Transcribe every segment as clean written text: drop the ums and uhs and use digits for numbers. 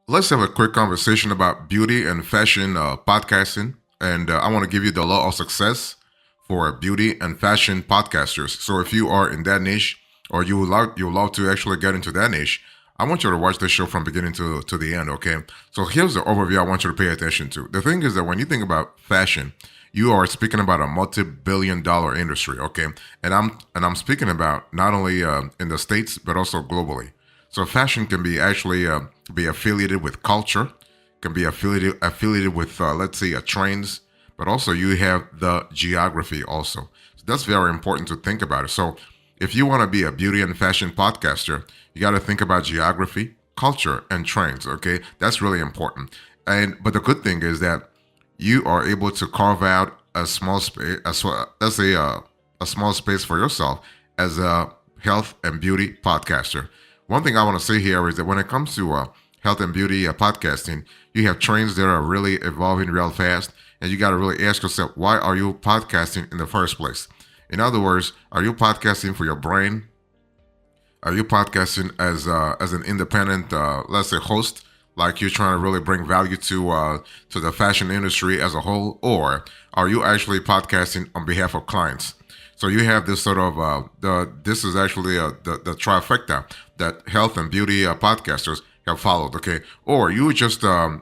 Let's have a quick conversation about beauty and fashion podcasting. And I want to give you the law of success for beauty and fashion podcasters. So if you are in that niche or you would love to actually get into that niche, I want you to watch this show from beginning to the end, okay? So here's the overview I want you to pay attention to. The thing is that when you think about fashion, you are speaking about a multi-billion-dollar industry, okay? And I'm speaking about not only in the States, but also globally. So fashion can be actually be affiliated with culture, can be affiliated with let's say trends, but also you have the geography also. So that's very important to think about it. So if you want to be a beauty and fashion podcaster, you got to think about geography, culture, and trends. Okay, that's really important. And but the good thing is that you are able to carve out a small space, let's say a small space for yourself as a health and beauty podcaster. One thing I want to say here is that when it comes to health and beauty podcasting, you have trends that are really evolving real fast, and you got to really ask yourself, why are you podcasting in the first place? In other words, are you podcasting for your brain? Are you podcasting as an independent, let's say, host, like you're trying to really bring value to the fashion industry as a whole, or are you actually podcasting on behalf of clients? So you have this sort of the this is actually the trifecta that health and beauty podcasters have followed. Okay, or you just a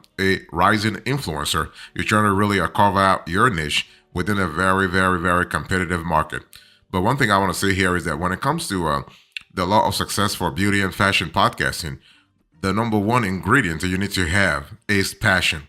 rising influencer. You're trying to really carve out your niche within a very very competitive market. But one thing I want to say here is that when it comes to the law of success for beauty and fashion podcasting, the number one ingredient that you need to have is passion.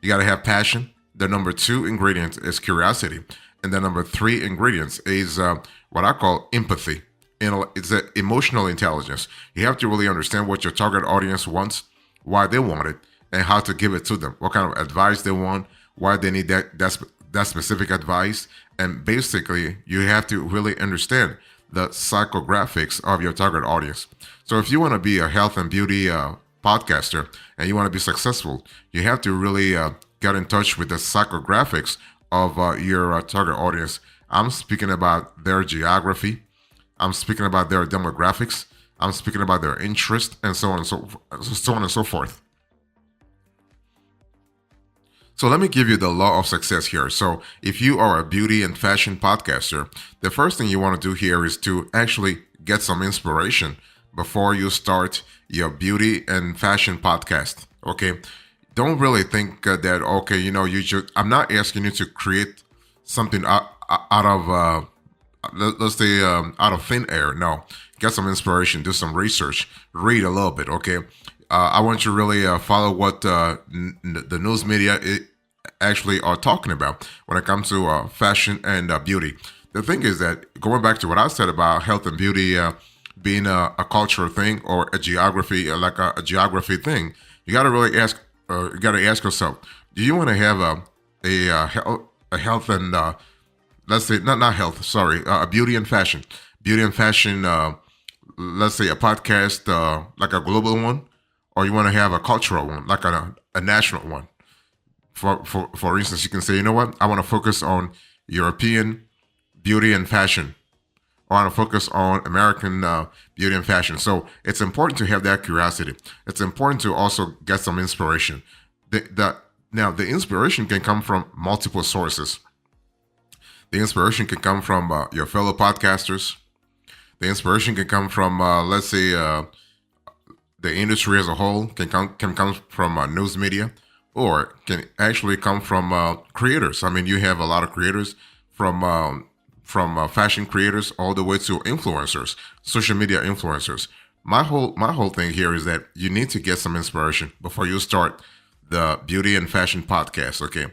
You got to have passion. The number two ingredient is curiosity. And the number three ingredient is what I call empathy. It's emotional intelligence. You have to really understand what your target audience wants, why they want it, and how to give it to them. What kind of advice they want, why they need that specific advice. And basically, you have to really understand the psychographics of your target audience. So if you want to be a health and beauty podcaster and you want to be successful, you have to really get in touch with the psychographics of your target audience. I'm speaking about their geography. I'm speaking about their demographics. I'm speaking about their interest and so on and so forth. So let me give you the law of success here. So if you are a beauty and fashion podcaster, the first thing you want to do here is to actually get some inspiration before you start your beauty and fashion podcast. Okay. Don't really think that, okay, you should, I'm not asking you to create something out of, let's say, out of thin air. No, get some inspiration, do some research, read a little bit. Okay. I want you to really follow what the news media actually are talking about when it comes to fashion and beauty. The thing is that going back to what I said about health and beauty being a cultural thing or a geography, like a geography thing, you got to really ask. You got to ask yourself: do you want to have a health and let's say not health, sorry, a beauty and fashion. Let's say a podcast like a global one, or you want to have a cultural one, like a national one. For instance, you can say, you know what, I want to focus on European beauty and fashion, or I want to focus on American beauty and fashion. So it's important to have that curiosity. It's important to also get some inspiration. Now the inspiration can come from multiple sources. The inspiration can come from your fellow podcasters. The inspiration can come from, let's say, the industry as a whole. Can come from news media, or can actually come from creators. I mean, you have a lot of creators from fashion creators all the way to influencers, social media influencers. My whole thing here is that you need to get some inspiration before you start the beauty and fashion podcast. Okay,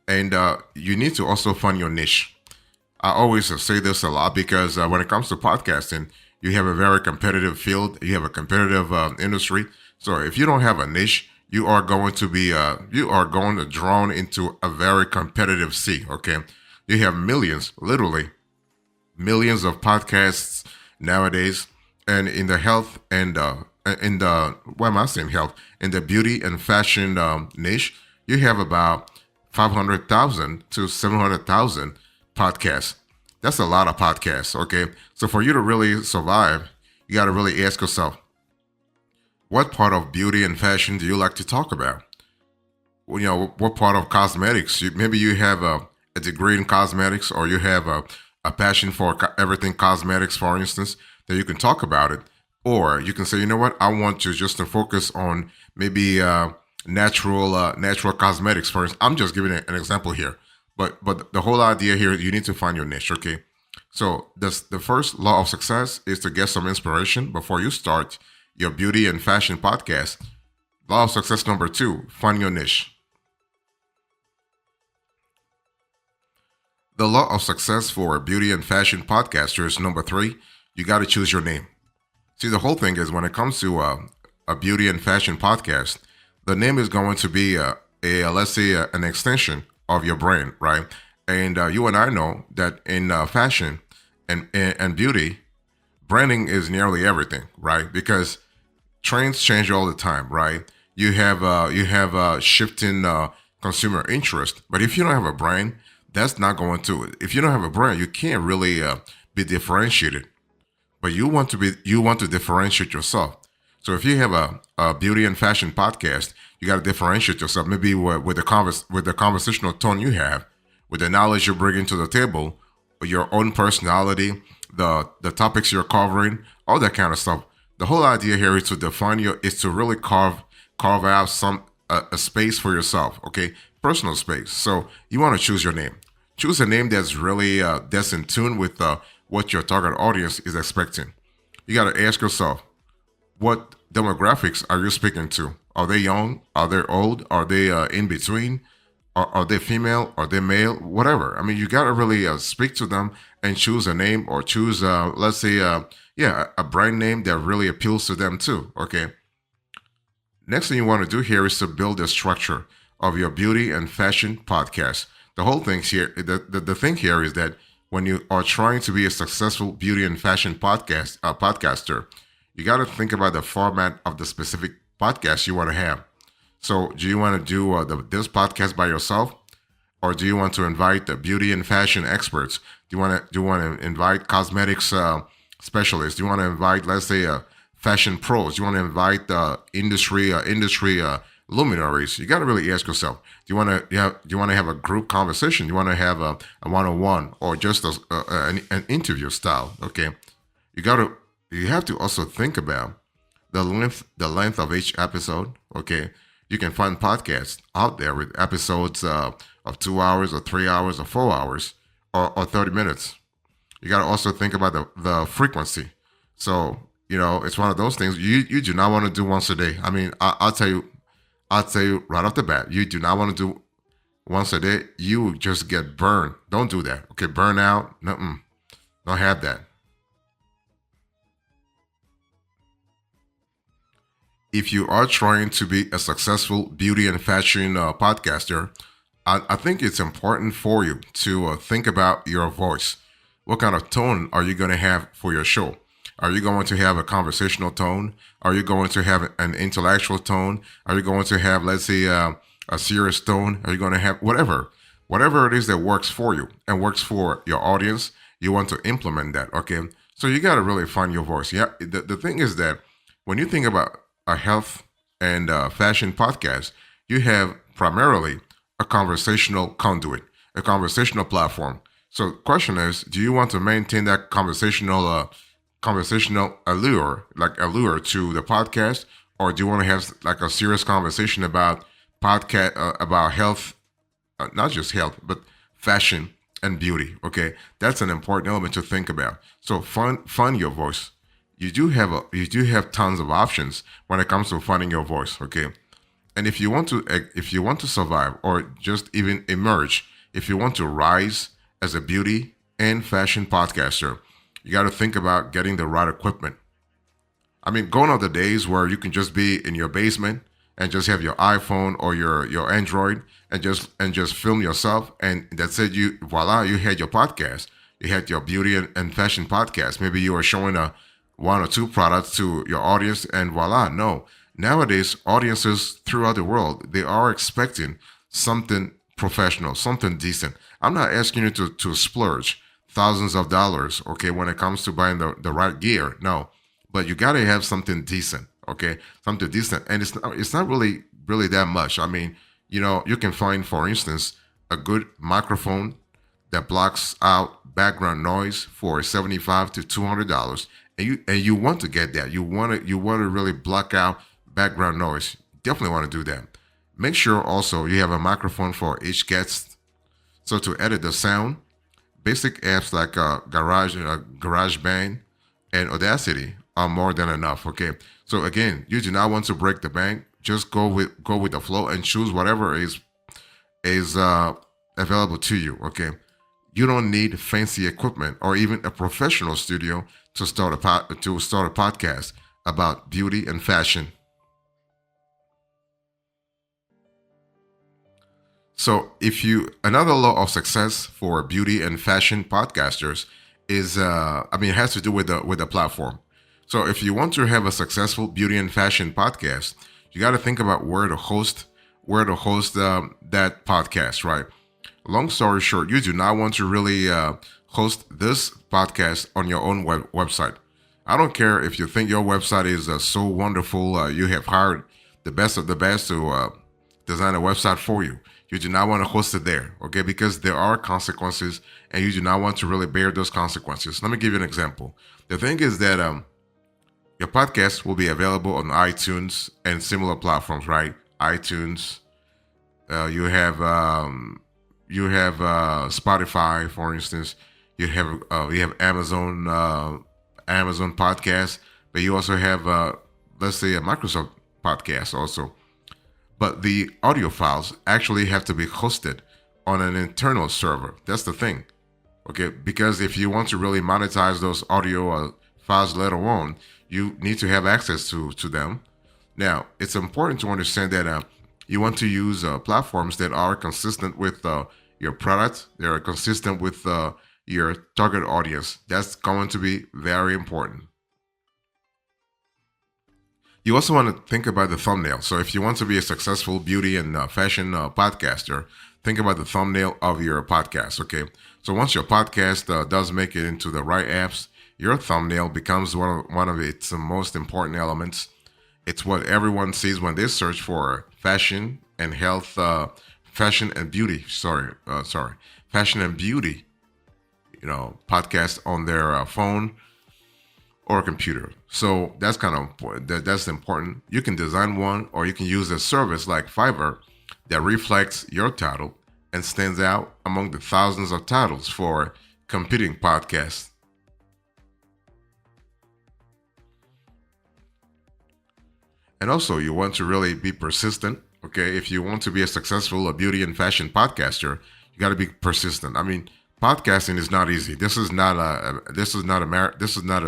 and you need to also find your niche. I always say this a lot because when it comes to podcasting, you have a very competitive field. You have a competitive industry. So if you don't have a niche, you are going to drown into a very competitive sea. Okay, you have millions, literally millions of podcasts nowadays, and in the health and in the why am I saying health in the beauty and fashion niche, you have about 500,000 to 700,000 podcasts. That's a lot of podcasts. Okay, so for you to really survive, you got to really ask yourself, what part of beauty and fashion do you like to talk about? Well, what part of cosmetics? Maybe you have a degree in cosmetics, or you have a passion for everything cosmetics, for instance, that you can talk about it. Or you can say, you know what, I want to just to focus on maybe natural cosmetics. For instance, I'm just giving an example here, but the whole idea here, you need to find your niche. Okay, so this the first law of success is to get some inspiration before you start your beauty and fashion podcast. Law of success number two: find your niche. The law of success for beauty and fashion podcasters, number three, you got to choose your name. See, the whole thing is when it comes to a beauty and fashion podcast, the name is going to be let's say, an extension of your brand, right? And you and I know that in fashion and beauty, branding is nearly everything, right? Because trends change all the time, right? You have shifting consumer interest, but if you don't have a brand, that's not going to. If you don't have a brand, you can't really be differentiated. But you want to differentiate yourself. So if you have a beauty and fashion podcast, you got to differentiate yourself. Maybe with the conversational tone you have, with the knowledge you're bringing to the table, your own personality, the topics you're covering, all that kind of stuff. The whole idea here is to define is to really carve out a space for yourself. Okay, personal space. So you want to choose your name. Choose a name that's really that's in tune with what your target audience is expecting. You got to ask yourself, what demographics are you speaking to? Are they young? Are they old? Are they in between? Are they female? Are they male? Whatever. I mean, you got to really speak to them and choose a name, or choose, let's say, yeah, a brand name that really appeals to them too. Okay. Next thing you want to do here is to build the structure of your beauty and fashion podcast. The whole thing here, the thing here is that when you are trying to be a successful beauty and fashion podcaster, you got to think about the format of the specific podcast you want to have. So, do you want to do this podcast by yourself, or do you want to invite the beauty and fashion experts? Do you want to invite cosmetics specialists? Do you want to invite, let's say, fashion pros? Do you want to invite industry luminaries? You got to really ask yourself: do you want to have a group conversation? Do you want to have a one-on-one, or just an interview style? Okay, you have to also think about the length of each episode. Okay, you can find podcasts out there with episodes of 2 hours, or 3 hours, or 4 hours, or 30 minutes. You got to also think about the frequency. So, it's one of those things you do not want to do once a day. I mean, I'll tell you right off the bat, you do not want to do once a day. You just get burned. Don't do that. Okay, burn out. No, don't have that. If you are trying to be a successful beauty and fashion podcaster, I think it's important for you to think about your voice. What kind of tone are you going to have for your show? Are you going to have a conversational tone? Are you going to have an intellectual tone? Are you going to have, let's say, a serious tone? Are you going to have whatever it is that works for you and works for your audience? You want to implement that, okay? So you got to really find your voice. Yeah, the thing is that when you think about a health and fashion podcast, you have primarily a conversational conduit, a conversational platform. So, question is, do you want to maintain that conversational allure to the podcast, or do you want to have like a serious conversation about podcast about health, not just health, but fashion and beauty? Okay, that's an important element to think about. So, find your voice. You do have tons of options when it comes to finding your voice. Okay, and if you want to survive, or just even emerge, if you want to rise as a beauty and fashion podcaster, you got to think about getting the right equipment. I mean, gone are the days where you can just be in your basement and just have your iPhone or your Android and just film yourself, and that's it. You voila, you had your podcast. You had your beauty and fashion podcast. Maybe you were showing a one or two products to your audience, and voila. No, nowadays audiences throughout the world, they are expecting something professional, something decent. I'm not asking you to splurge thousands of dollars, okay, when it comes to buying the right gear. No, but you got to have something decent. Okay, something decent, and it's not really that much. I mean, you can find, for instance, a good microphone that blocks out background noise for $75 to $200, and you want to get that. You want to really block out background noise. Definitely want to do that. Make sure also you have a microphone for each guest. So to edit the sound, basic apps like GarageBand and Audacity are more than enough. Okay. So again, you do not want to break the bank. Just go with the flow and choose whatever is available to you. Okay. You don't need fancy equipment or even a professional studio to start a podcast about beauty and fashion. So, if you another law of success for beauty and fashion podcasters is, it has to do with the platform. So, if you want to have a successful beauty and fashion podcast, you got to think about where to host that podcast, right? Long story short, you do not want to really host this podcast on your own website. I don't care if you think your website is so wonderful, you have hired the best of the best to design a website for you. You do not want to host it there, okay? Because there are consequences, and you do not want to really bear those consequences. Let me give you an example. The thing is that your podcast will be available on iTunes and similar platforms, right? iTunes, you have Spotify, for instance. You have Amazon podcast, but you also have let's say a Microsoft podcast also. But the audio files actually have to be hosted on an internal server. That's the thing. Okay, because if you want to really monetize those audio files later on, you need to have access to them. Now, it's important to understand that you want to use platforms that are consistent with your product. They are consistent with your target audience. That's going to be very important. You also want to think about the thumbnail. So, if you want to be a successful beauty and fashion podcaster, think about the thumbnail of your podcast. Okay. So, once your podcast does make it into the right apps, your thumbnail becomes one of its most important elements. It's what everyone sees when they search for fashion and health, fashion and beauty. Sorry, fashion and beauty. Podcast on their phone or computer. So that's kind of important. That's important. You can design one, or you can use a service like Fiverr that reflects your title and stands out among the thousands of titles for competing podcasts. And also, you want to really be persistent. Okay, if you want to be a successful beauty and fashion podcaster, you got to be persistent. I mean, podcasting is not easy. This is not a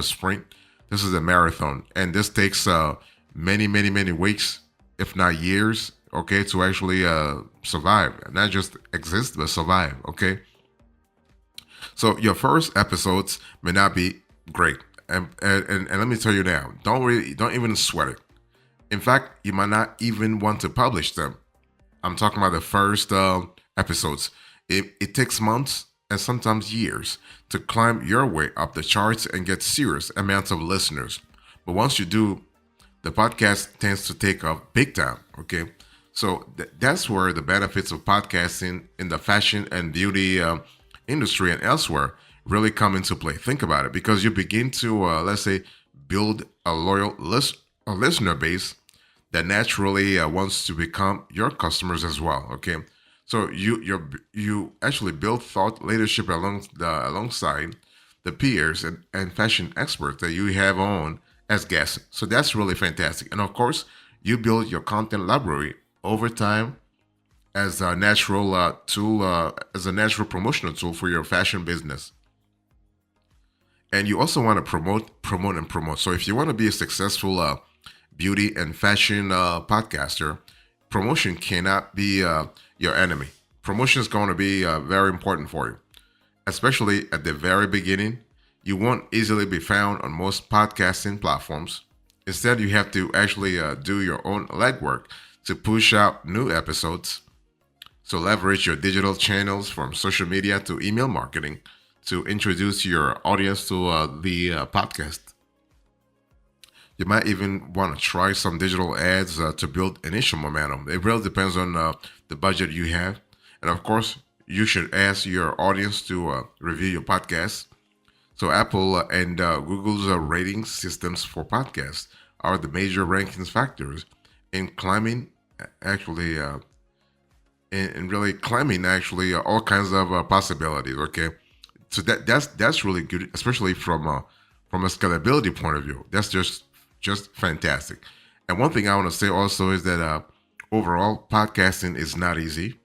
sprint. This is a marathon, and this takes many, many, many weeks, if not years. Okay, to actually survive, not just exist, but survive. Okay, so your first episodes may not be great, and let me tell you now, don't even sweat it. In fact, you might not even want to publish them. I'm talking about the first episodes. It takes months and sometimes years to climb your way up the charts and get serious amounts of listeners. But once you do, the podcast tends to take off big time. Okay. So that's where the benefits of podcasting in the fashion and beauty industry and elsewhere really come into play. Think about it, because you begin to, let's say, build a loyal listener base that naturally wants to become your customers as well. Okay, so you actually build thought leadership alongside the peers and fashion experts that you have on as guests. So that's really fantastic. And of course, you build your content library over time as a natural as a natural promotional tool for your fashion business. And you also want to promote. So if you want to be a successful beauty and fashion podcaster, promotion cannot be your enemy. Promotion is going to be very important for you, especially at the very beginning. You won't easily be found on most podcasting platforms. Instead, you have to actually do your own legwork to push out new episodes. So leverage your digital channels, from social media to email marketing, to introduce your audience to the podcast. You might even want to try some digital ads to build initial momentum. It really depends on the budget you have. And of course, you should ask your audience to review your podcast. So, Apple and Google's rating systems for podcasts are the major rankings factors in climbing, actually, in really climbing actually all kinds of possibilities. Okay, so that's really good, especially from a scalability point of view. That's just fantastic. And one thing I want to say also is that overall podcasting is not easy,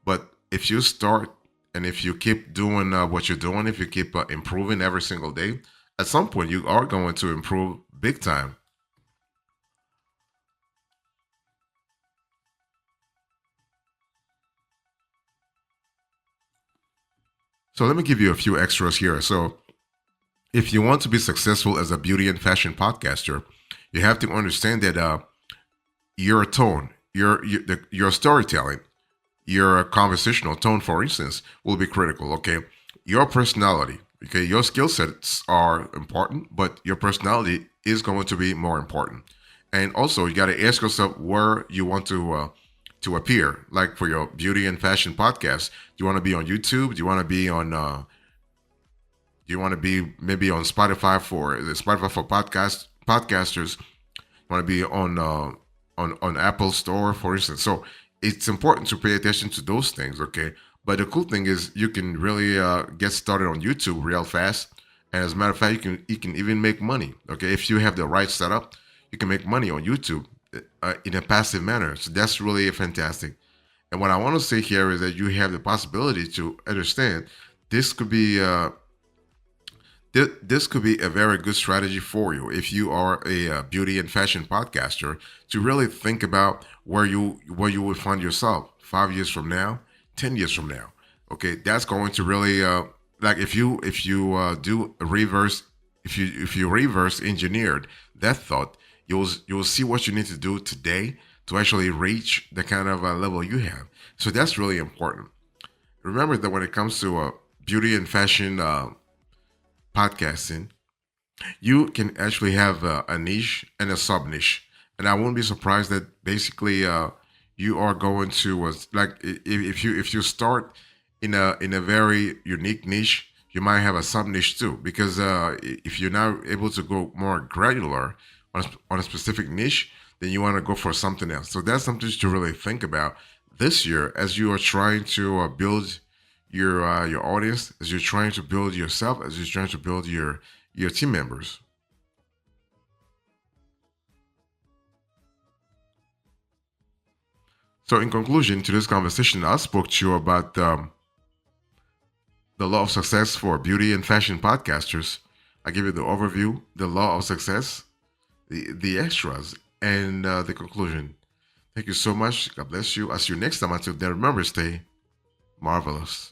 but if you start and if you keep doing what you're doing, if you keep improving every single day, at some point you are going to improve big time. So let me give you a few extras here. So if you want to be successful as a beauty and fashion podcaster, you have to understand that your tone, your storytelling, your conversational tone, for instance, will be critical. Okay, your personality. Okay, your skill sets are important, but your personality is going to be more important. And also, you got to ask yourself where you want to appear. Like for your beauty and fashion podcast, do you want to be on YouTube? Do you want to be on do you want to be maybe on Spotify for the Spotify for podcasters? Want to be on Apple Store, for instance. So it's important to pay attention to those things, okay? But the cool thing is you can really get started on YouTube real fast, and as a matter of fact, you can even make money, okay? If you have the right setup, you can make money on YouTube in a passive manner. So that's really fantastic. And what I want to say here is that you have the possibility to understand this could be this could be a very good strategy for you if you are a beauty and fashion podcaster to really think about where you would find yourself 5 years from now, 10 years from now. Okay, that's going to really like if you do a reverse if you reverse engineered that thought, you'll see what you need to do today to actually reach the kind of level you have. So that's really important. Remember that when it comes to beauty and fashion podcasting, you can actually have a niche and a sub niche, and I won't be surprised that basically you are going to like if you start in a very unique niche, you might have a sub niche too. Because if you're now able to go more granular on a specific niche, then you want to go for something else. So that's something to really think about this year as you are trying to build your audience, as you're trying to build yourself, as you're trying to build your team members. So, in conclusion to this conversation, I spoke to you about the law of success for beauty and fashion podcasters. I give you the overview, the law of success, the extras, and the conclusion. Thank you so much. God bless you. I'll see you next time. Until then, remember, stay marvelous.